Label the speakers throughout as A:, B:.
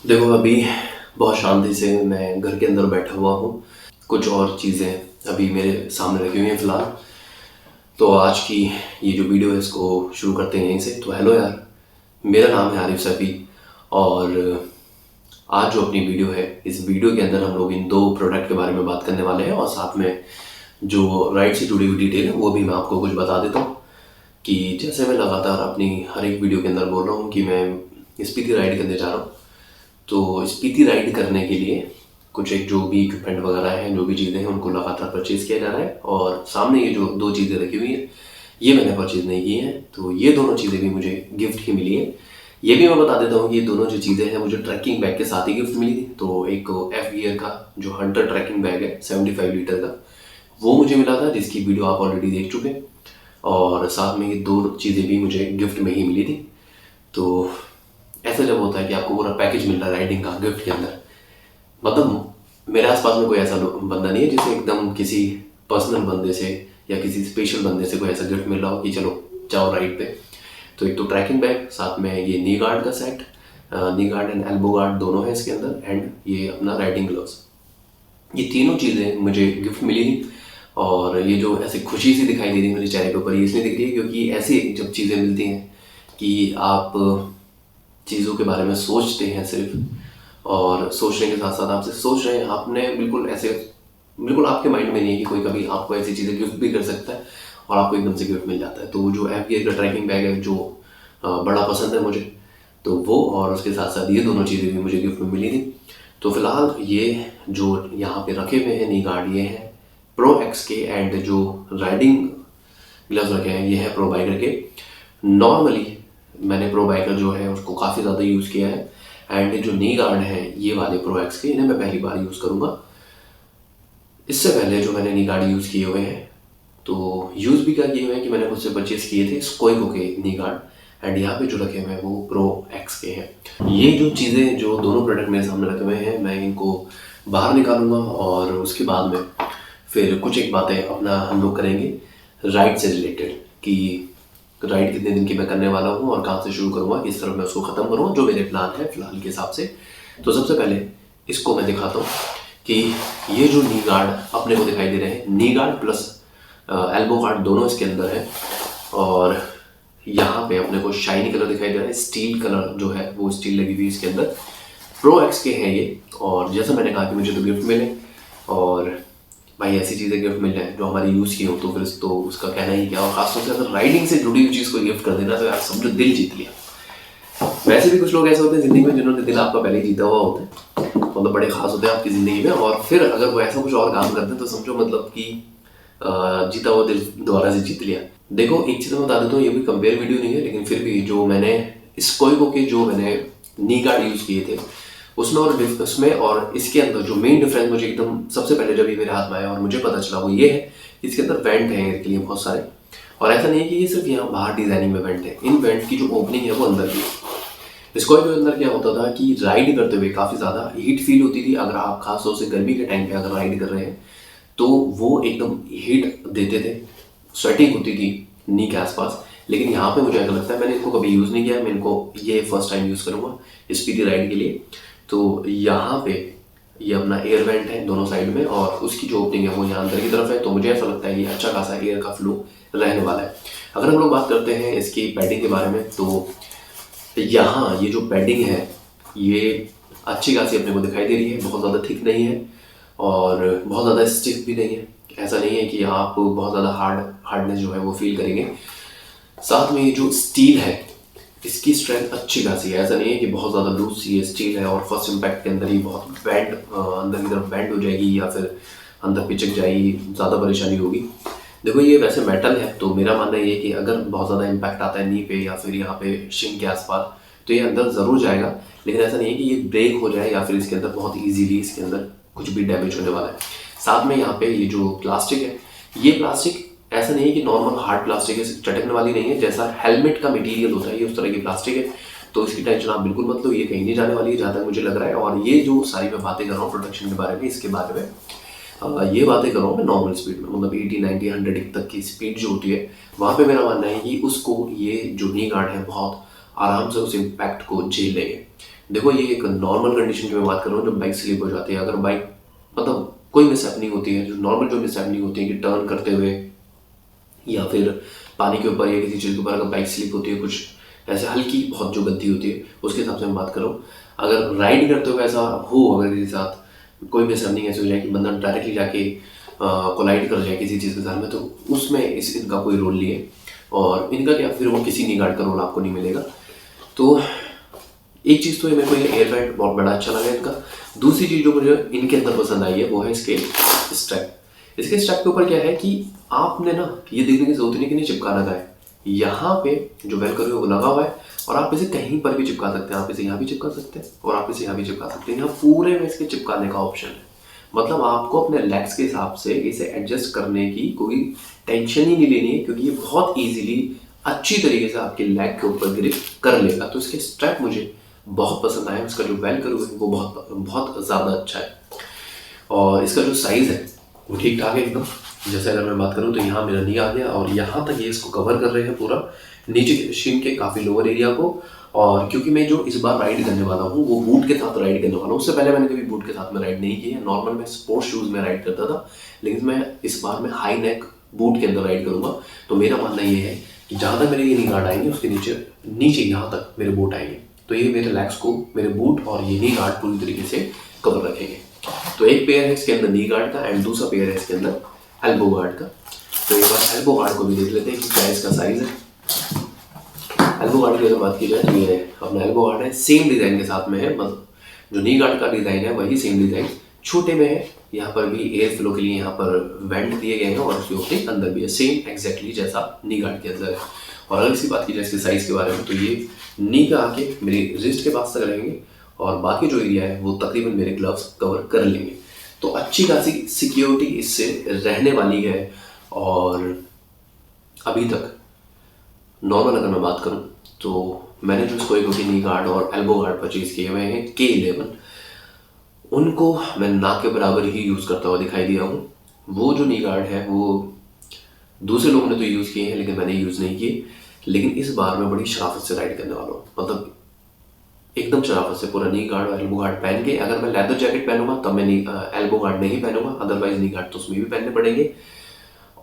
A: देखो अभी बहुत शांति से मैं घर के अंदर बैठा हुआ हूँ। कुछ और चीज़ें अभी मेरे सामने रखी हुई हैं फ़िलहाल। तो आज की ये जो वीडियो है इसको शुरू करते हैं यहीं से। तो हेलो यार, मेरा नाम है आरिफ सैफी और आज जो अपनी वीडियो है इस वीडियो के अंदर हम लोग इन दो प्रोडक्ट के बारे में बात करने वाले हैं और साथ में जो राइड से जुड़ी हुई डिटेल है वो भी मैं आपको कुछ बता देता हूँ कि जैसे मैं लगातार अपनी हर एक वीडियो के अंदर बोल रहा हूँ कि मैं स्पीति राइड करने जा रहा हूँ। तो स्पीति राइड करने के लिए कुछ एक जो भी इक्विपमेंट वगैरह हैं, जो भी चीज़ें हैं उनको लगातार परचेज़ किया जा रहा है और सामने ये जो दो चीज़ें रखी हुई हैं ये मैंने परचेज़ नहीं की हैं। तो ये दोनों चीज़ें भी मुझे गिफ्ट ही मिली है। ये भी मैं बता देता हूँ कि ये दोनों जो चीज़ें हैं मुझे ट्रैकिंग बैग के साथ ही गिफ्ट मिली थी। तो एक एफ गियर का जो हंटर ट्रैकिंग बैग है 75 लीटर का, वो मुझे मिला था, जिसकी वीडियो आप ऑलरेडी देख चुके हैं। और साथ में ये दो चीज़ें भी मुझे गिफ्ट में ही मिली थी। तो ऐसा जब होता है कि आपको पूरा पैकेज मिल रहा है राइडिंग का गिफ्ट के अंदर, मतलब मेरे आसपास में कोई ऐसा बंदा नहीं है जिसे एकदम किसी पर्सनल बंदे से या किसी स्पेशल बंदे से कोई ऐसा गिफ्ट मिल रहा हो कि चलो जाओ राइड पे। तो एक तो ट्रैकिंग बैग, साथ में ये नी गार्ड का set, knee guard and elbow guard दोनों है इसके अंदर, एंड ये अपना राइडिंग ग्लव्स। ये तीनों चीज़ें मुझे गिफ्ट मिली थी और ये जो ऐसे खुशी सी दिखाई दे रही है मेरे चेहरे के ऊपर, ये इसलिए दिख रही है क्योंकि ऐसी जब चीज़ें मिलती हैं कि आप चीज़ों के बारे में सोचते हैं सिर्फ, और सोचने के साथ साथ आपसे सोच रहे हैं, आपने बिल्कुल ऐसे बिल्कुल आपके माइंड में नहीं है कि कोई कभी आपको ऐसी चीज़ें गिफ्ट भी कर सकता है और आपको एकदम से गिफ्ट मिल जाता है। तो जो एफ गियर का ट्रैकिंग बैग है जो बड़ा पसंद है मुझे, तो वो और उसके साथ साथ ये दोनों चीज़ें भी मुझे गिफ्ट में मिली थी। तो फिलहाल ये जो यहाँ पे रखे हुए हैं नी गार्ड, ये है प्रो एक्स के, एंड जो राइडिंग ग्लव्स रखे हैं ये है प्रो बाइकर के। नॉर्मली मैंने प्रो बाइकर जो है उसको काफ़ी ज़्यादा यूज़ किया है, एंड जो नी गार्ड है ये वाले प्रो एक्स के, इन्हें मैं पहली बार यूज़ करूँगा। इससे पहले जो मैंने नी गार्ड यूज़ किए हुए हैं, तो यूज़ भी क्या किए हुए हैं कि मैंने खुद से परचेज़ किए थे स्कोइको के नी गार्ड, एंड यहाँ पे जो रखे हुए हैं वो प्रो एक्स के हैं। ये जो चीज़ें जो दोनों प्रोडक्ट मेरे सामने रखे हुए हैं मैं इनको बाहर निकालूंगा और उसके बाद में फिर कुछ एक बातें अपना हम लोग करेंगे राइड से रिलेटेड, कि राइड कितने दिन की मैं करने वाला हूँ और कहाँ से शुरू करूँगा, किस तरह मैं उसको ख़त्म करूँगा, जो मेरे प्लान है फिलहाल के हिसाब से। तो सबसे पहले इसको मैं दिखाता हूँ कि ये जो नी गार्ड अपने को दिखाई दे रहे हैं, नी गार्ड प्लस एल्बो गार्ड दोनों इसके अंदर है, और यहाँ पे अपने को शाइनी कलर दिखाई दे रहा है, स्टील कलर जो है वो स्टील लगी हुई इसके अंदर। प्रो एक्स के हैं ये, और जैसा मैंने कहा कि मुझे तो गिफ्ट मिले, और भाई ऐसी चीज़ें गिफ्ट मिल जाए जो हमारी यूज़ की हो तो फिर तो उसका कहना ही क्या। और खासतौर से अगर राइडिंग से जुड़ी हुई चीज़ को गिफ्ट कर देना तो यार समझो दिल जीत लिया। वैसे भी कुछ लोग ऐसे होते हैं ज़िंदगी में जिन्होंने दिल आपका पहले ही जीता हुआ होता है, मतलब बड़े खास होते हैं आपकी ज़िंदगी में, और फिर अगर वो ऐसा कुछ और काम करते हैं तो समझो मतलब कि जीता हुआ दिल दोबारा से जीत लिया। देखो एक चीज़ मैं बता देता हूँ, ये भी कंपेयर वीडियो नहीं है, लेकिन फिर भी जो मैंने स्कोइको के जो मैंने नी गार्ड यूज़ किए थे उसमें और इसके अंदर जो मेन डिफरेंस मुझे एकदम सबसे पहले जब ये मेरे हाथ में आया और मुझे पता चला वो ये है कि इसके अंदर वेंट है एयर के लिए बहुत सारे, और ऐसा नहीं है कि ये सिर्फ यहाँ बाहर डिजाइनिंग में वेंट है, इन वेंट की जो ओपनिंग है वो अंदर भी है। स्कोइको के अंदर क्या होता था कि राइड करते हुए काफ़ी ज़्यादा हीट फील होती थी, अगर आप खासतौर से गर्मी के टाइम पे अगर राइड कर रहे हैं तो वो एकदम हीट देते थे, स्वेटिंग होती थी नी के आसपास। लेकिन यहाँ पे मुझे ऐसा लगता है, मैंने इनको कभी यूज़ नहीं किया, मैं इनको ये फर्स्ट टाइम यूज़ करूँगा स्पीडी राइड के लिए। तो यहाँ पे ये अपना एयर वेंट है दोनों साइड में, और उसकी जो ओपनिंग है वो यहाँ अंदर की तरफ है, तो मुझे ऐसा लगता है ये अच्छा खासा एयर का फ्लो रहने वाला है। अगर हम लोग बात करते हैं इसकी पैडिंग के बारे में, तो यहाँ ये जो पैडिंग है ये अच्छी खासी अपने को दिखाई दे रही है, बहुत ज़्यादा थिक नहीं है और बहुत ज़्यादा स्टिफ भी नहीं है। ऐसा नहीं है कि आप बहुत ज़्यादा हार्डनेस जो है वो फील करेंगे। साथ में ये जो स्टील है इसकी स्ट्रेंथ अच्छी खासी है, ऐसा नहीं है कि बहुत ज़्यादा लूज ये स्टील है और फर्स्ट इम्पैक्ट के अंदर ही बहुत बैंड अंदर की तरफ बैंड हो जाएगी या फिर अंदर पिचक जाएगी, ज़्यादा परेशानी होगी। देखो ये वैसे मेटल है, तो मेरा मानना ये है कि अगर बहुत ज़्यादा इम्पैक्ट आता है नी पे या फिर यहाँ पे शिंग के आसपास तो ये अंदर ज़रूर जाएगा, लेकिन ऐसा नहीं है कि ये ब्रेक हो जाए या फिर इसके अंदर बहुत ईजीली इसके अंदर कुछ भी डैमेज होने वाला है। साथ में यहाँ पे ये जो प्लास्टिक है, ये प्लास्टिक ऐसा नहीं है कि नॉर्मल हार्ड प्लास्टिक है, चटकने वाली नहीं है, जैसा हेलमेट का मटेरियल होता है ये उस तरह की प्लास्टिक है, तो इसकी टेंशन आप बिल्कुल मत लो, ये कहीं नहीं जाने वाली है जहाँ तक मुझे लग रहा है। और ये जो सारी मैं बातें कर रहा हूँ प्रोडक्शन के बारे में, इसके बारे में ये बातें कर रहा हूँ मैं नॉर्मल स्पीड में, मतलब 80 90 100 तक की स्पीड जो होती है वहाँ पे मेरा मानना है कि उसको ये जो नी गार्ड है बहुत आराम से उस इम्पैक्ट को झेल लेंगे। देखो ये एक नॉर्मल कंडीशन की मैं बात कर रहा हूँ जब बाइक स्लिप हो जाती है। अगर बाइक मतलब कोई मिसहैपनिंग होती है, जो नॉर्मल जो मिसहैपनिंग होती है कि टर्न करते हुए या फिर पानी के ऊपर या किसी चीज़ के ऊपर अगर बाइक स्लिप होती है, कुछ ऐसे हल्की बहुत जो गलती होती है, उसके हिसाब से मैं बात कर रहा हूँ। अगर राइड करते हुए ऐसा हो, अगर किसी साथ कोई मिसहैपनिंग ऐसी हो जाए कि बंदा डायरेक्टली जाके कोलाइड कर जाए किसी चीज़ के साथ में, तो उसमें इनका कोई रोल नहीं है। और इनका क्या, फिर वो किसी नी गार्ड का रोल आपको नहीं मिलेगा। तो एक चीज़ तो ये मेरे को ये एयर बैंड बहुत बड़ा अच्छा लगा इनका। दूसरी चीज़ जो मुझे इनके अंदर पसंद आई है वो है इसके स्ट्रैप। इसके स्ट्रैप के ऊपर क्या है कि आपने ना ये देखने की जरूरत नहीं कि नहीं चिपका लगा है, यहाँ पे जो वेलक्रो है वो लगा हुआ है और आप इसे कहीं पर भी चिपका सकते हैं। आप इसे यहाँ भी चिपका सकते हैं और आप इसे यहाँ भी चिपका सकते हैं। यहाँ पूरे में इसके चिपकाने का ऑप्शन है, मतलब आपको अपने लेग्स के हिसाब से इसे एडजस्ट करने की कोई टेंशन ही नहीं लेनी है, क्योंकि ये बहुत इजीली अच्छी तरीके से आपके लेग के ऊपर ग्रिप कर लेगा। तो इसके स्ट्रैप मुझे बहुत पसंद आया। इसका जो वेलक्रो है वो बहुत बहुत ज़्यादा अच्छा है और इसका जो साइज़ है वो ठीक ठाक है एकदम। जैसे अगर मैं बात करूँ तो यहाँ मेरा नी आ गया और यहाँ तक ये इसको कवर कर रहे हैं पूरा, नीचे के शिन के काफ़ी लोअर एरिया को। और क्योंकि मैं जो इस बार राइड करने वाला हूँ वो बूट के साथ राइड करने वाला हूँ। उससे पहले मैंने कभी बूट के साथ में राइड नहीं की है, नॉर्मल मैं स्पोर्ट्स शूज़ में राइड करता था, लेकिन मैं इस बार मैं हाई नेक बूट के अंदर राइड करूँगा। तो मेरा मानना ये है कि जहाँ तक मेरे ये नी गार्ड आएंगे उसके नीचे यहाँ तक मेरे बूट आएंगे, तो ये मेरे लेग्स को, मेरे बूट और ये नी गार्ड पूरी तरीके से कवर रखेंगे। तो एक पेयर है इसके अंदर नी गार्ड का एंड दूसरा पेयर है इसके अंदर एल्बो गार्ड का। तो एक बार एल्बो गार्ड को भी देख लेते हैं कि क्या इसका साइज़ है। एल्बो गार्ड की अगर बात की जाए तो ये अपना एल्बो गार्ड है, सेम डिज़ाइन के साथ में है, मतलब जो नी गार्ड का डिज़ाइन है वही सेम डिज़ाइन छोटे में है। यहाँ पर भी एयर फ्लो के लिए यहाँ पर वेंट दिए गए हैं और उसके ऊपर अंदर भी है सेम एग्जैक्टली जैसा नी गार्ड के अंदर है। और अगर इसकी बात की जाए इसके साइज़ के बारे में तो ये नी का आके मेरी रिस्ट के पास तक रहेंगे और बाकी जो एरिया है वो तकरीबन मेरे ग्लव्स कवर कर लेंगे। तो अच्छी खासी सिक्योरिटी इससे रहने वाली है। और अभी तक नॉर्मल अगर मैं बात करूं तो मैंने जो स्कोइको की नी गार्ड और एल्बो गार्ड परचेज किए हुए हैं K11, उनको मैं ना के बराबर ही यूज़ करता हुआ दिखाई दिया हूँ। वो जो नी गार्ड है वो दूसरे लोगों ने तो यूज़ किए हैं लेकिन मैंने यूज़ नहीं किए। लेकिन इस बार मैं बड़ी शराफत से राइड करने वाला हूँ, मतलब एकदम शराफत से पूरा नी गार्ड और एल्बो गार्ड पहन के। अगर मैं लेदर जैकेट पहनूंगा तब मैं एल्बो गार्ड नहीं पहनूंगा, अदरवाइज नी गार्ड तो उसमें भी पहनने पड़ेंगे।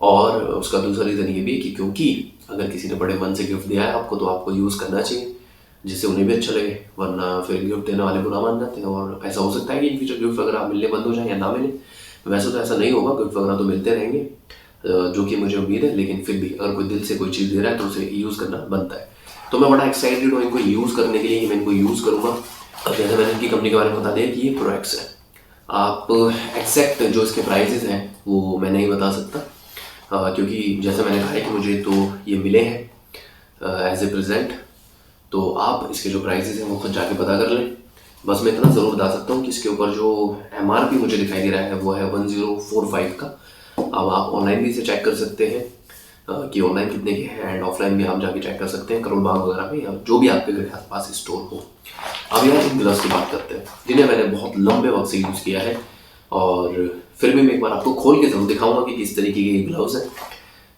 A: और उसका दूसरा रीज़न ये भी कि क्योंकि अगर किसी ने बड़े मन से गिफ्ट दिया है आपको तो आपको यूज़ करना चाहिए जिससे उन्हें भी अच्छा लगे, वरना फिर गिफ्ट देने वाले बुरा मान जाते हैं। और ऐसा हो सकता है कि इन फ्यूचर गिफ्ट वगैरह मिलने बंद हो जाए या ना मिले। वैसे तो ऐसा नहीं होगा, गिफ्ट वगैरह तो मिलते रहेंगे, जो कि मुझे उम्मीद है। लेकिन फिर भी अगर कोई दिल से कोई चीज़ दे रहा है तो उसे यूज़ करना बनता है। तो मैं बड़ा एक्साइटेड हूँ इनको यूज़ करने के लिए कि मैं इनको यूज़ करूँगा। अब जैसे मैंने इनकी कंपनी के बारे में बता दिया कि ये प्रोडक्ट्स है, आप एक्जैक्ट जो इसके प्राइजेज़ हैं वो मैं नहीं बता सकता, क्योंकि जैसे मैंने कहा है कि मुझे तो ये मिले हैं एज ए प्रेजेंट। तो आप इसके जो प्राइजेज़ हैं वो खुद जाके पता कर लें। बस मैं इतना ज़रूर बता सकता हूँ कि इसके ऊपर जो MRP मुझे दिखाई दे रहा है वो है 1045 का। अब आप ऑनलाइन भी इसे चेक कर सकते हैं कि ऑनलाइन कितने के हैं, एंड ऑफलाइन भी आप जाके चेक कर सकते हैं करोड़ बाग वगैरह पे या जो भी आपके घर के आसपास स्टोर हो। अब यार इन ग्लव्स की बात करते हैं जिन्हें मैंने बहुत लंबे वक्त से यूज़ किया है, और फिर भी मैं एक बार आपको खोल के ज़रूर दिखाऊंगा कि किस तरीके के ग्लव्स हैं,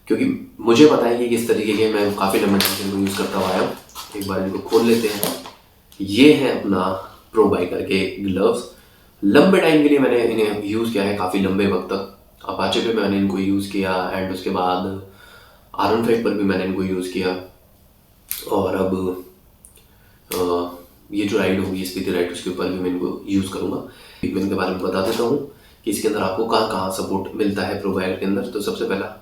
A: क्योंकि मुझे पता है कि किस तरीके के मैं काफ़ी लंबे टाइम से इनको यूज़ करता हुआ आया हूँ। एक बार इनको खोल लेते हैं। ये है अपना प्रो बाइकर के ग्लव्स। लंबे टाइम के लिए मैंने इन्हें यूज़ किया है, काफ़ी लंबे वक्त तक। अपाचे पे मैंने इनको यूज़ किया एंड उसके बाद R15 पर भी मैंने इनको यूज़ किया। और अब ये जो राइड होगी स्पीति राइड उसके ऊपर भी मैं इनको यूज़ करूँगा। मैं इनके बारे में बता देता हूँ कि इसके अंदर आपको कहाँ कहाँ सपोर्ट मिलता है प्रो बाइकर के अंदर। तो सबसे पहला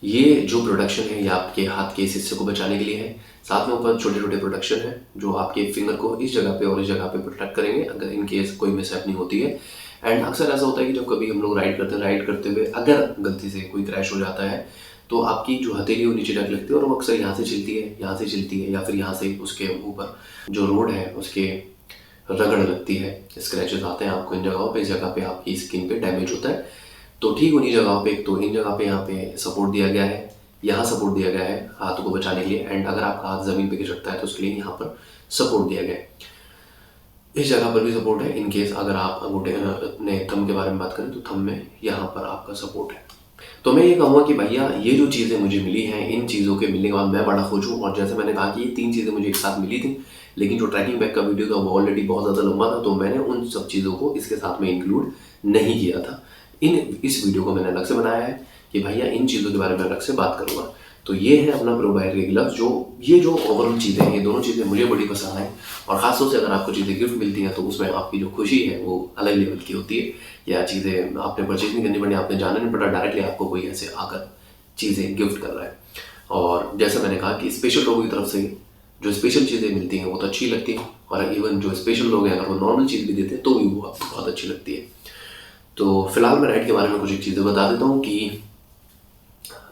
A: ये जो प्रोडक्शन है ये आपके हाथ के इस हिस्से को बचाने के लिए है। साथ में ऊपर छोटे छोटे प्रोडक्शन है जो आपके फिंगर को इस जगह पे और इस जगह पे प्रोटेक्ट करेंगे अगर इन केस कोई मिसहैपनिंग होती है। एंड अक्सर ऐसा होता है कि जब कभी हम लोग राइड करते हैं, राइड करते हुए अगर गलती से कोई क्रैश हो जाता है तो आपकी जो हथेली वो नीचे जाके लगती है और वो अक्सर यहाँ से छिलती है, यहाँ से छिलती है, या फिर यहाँ से उसके ऊपर जो रोड है उसके रगड़ लगती है, स्क्रैचेस आते हैं आपको इन जगहों पे। इस जगह पे आपकी स्किन पे डैमेज होता है। तो ठीक उन्हीं जगहों पे, तो इन जगह पे यहाँ पे सपोर्ट दिया गया है, यहाँ सपोर्ट दिया गया है हाथों को बचाने के लिए। एंड अगर आपका हाथ ज़मीन पे गिर सकता है तो उसके लिए यहाँ पर सपोर्ट दिया गया है। इस जगह पर भी सपोर्ट है। इन केस अगर आप अंगूठे ने थंब के बारे में बात करें तो थंब में यहाँ पर आपका सपोर्ट है। तो मैं ये कहूँगा कि भैया ये जो चीज़ें मुझे मिली हैं, इन चीज़ों के मिलने के बाद मैं बड़ा खुश हूँ। और जैसे मैंने कहा कि ये 3 चीज़ें मुझे एक साथ मिली थी, लेकिन जो ट्रैकिंग बैग का वीडियो था वो ऑलरेडी बहुत ज़्यादा लंबा था, तो मैंने उन सब चीज़ों को इसके साथ में इंक्लूड नहीं किया था। इस वीडियो को मैंने अलग से बनाया है कि भैया इन चीज़ों के बारे में अलग से बात करूँगा। तो ये है अपना प्रोबायर के ग्लव्स, ये जो ओवरऑल चीज़ें हैं, ये दोनों चीज़ें मुझे बड़ी पसंद आई। और ख़ासतौर से अगर आपको चीज़ें गिफ्ट मिलती हैं तो उसमें आपकी जो खुशी है वो अलग लेवल की होती है। या चीज़ें आपने परचेज नहीं करनी पड़ी, आपने जाना नहीं पड़ा, डायरेक्टली आपको कोई ऐसे आकर चीज़ें गिफ्ट कर रहा है। और जैसे मैंने कहा कि स्पेशल लोगों की तरफ से जो स्पेशल चीज़ें मिलती हैं वो तो अच्छी लगती हैं, और इवन जो स्पेशल लोग हैं अगर वो नॉर्मल चीज़ भी देते हैं तो भी वो आपको बहुत अच्छी लगती है। तो फिलहाल मैं राइड के बारे में कुछ एक चीज़ें बता देता हूँ कि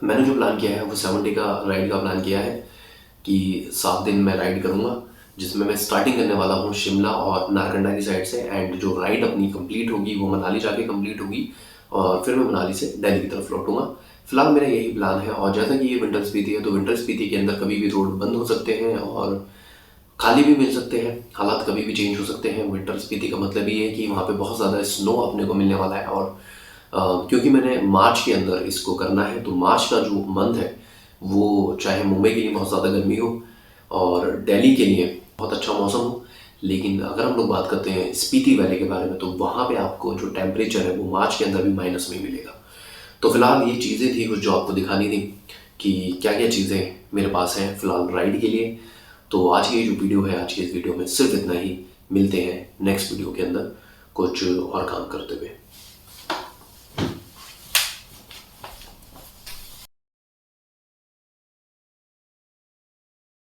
A: मैंने जो प्लान किया है वो 7 डे का राइड का प्लान किया है कि 7 दिन मैं राइड करूँगा, जिसमें मैं स्टार्टिंग करने वाला हूँ शिमला और नारकंडा की साइड से। एंड जो राइड अपनी कंप्लीट होगी वो मनाली जाके कंप्लीट होगी, और फिर मैं मनाली से दिल्ली की तरफ लौटूंगा। फिलहाल मेरा यही प्लान है। और जैसा कि ये विंटर स्पीति है, तो विंटर स्पीति के अंदर कभी भी रोड बंद हो सकते हैं और खाली भी मिल सकते हैं, हालात कभी भी चेंज हो सकते हैं। विंटर स्पीति का मतलब ये है कि वहाँ पे बहुत ज़्यादा स्नो अपने को मिलने वाला है। और क्योंकि मैंने मार्च के अंदर इसको करना है, तो मार्च का जो मंथ है वो चाहे मुंबई के लिए बहुत ज़्यादा गर्मी हो और दिल्ली के लिए बहुत अच्छा मौसम हो, लेकिन अगर हम लोग बात करते हैं स्पीति वैली के बारे में, तो वहाँ पे आपको जो टेम्परेचर है वो मार्च के अंदर भी माइनस में मिलेगा। तो फिलहाल ये चीज़ें थी कुछ जो आपको दिखानी थी कि क्या क्या चीज़ें मेरे पास हैं फिलहाल राइड के लिए। तो आज की जो वीडियो है, आज की इस वीडियो में सिर्फ इतना ही। मिलते हैं नेक्स्ट वीडियो के अंदर कुछ और काम करते हुए।